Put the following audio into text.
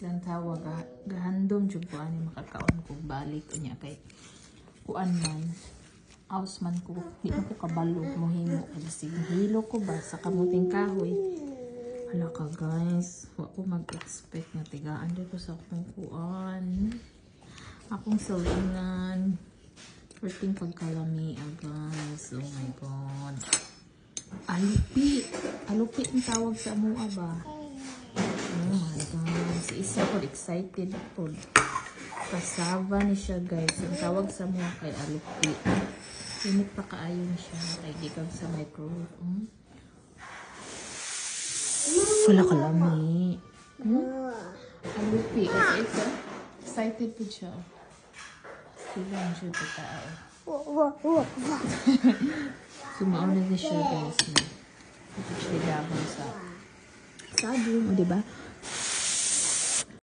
Lang tawag gahandom jud ko ani makakaon ko balik unya kay kuan man aus man ko di man ko kabalo mohimo kasi hilo ko ba sa kamuting kahoy. Hala ka guys, wa ko mag-expect nga tigaan dito sa akong kuan. Akong salingan. Working pagkalami guys. Oh my god. Alupi. Alupi ang tawag sa mua ba? Oh my god. Si isa ko excited po. Kasava ni siya guys. Ang tawag sa mua kay alupi. Init pa kaayon siya. Kay gikag sa microwave. Wala kalami. Alupi. Okay, ito. Excited po siya. Silang siya po tao. Sumauna na siya guys. Ito siya gabang sa sabon. O diba?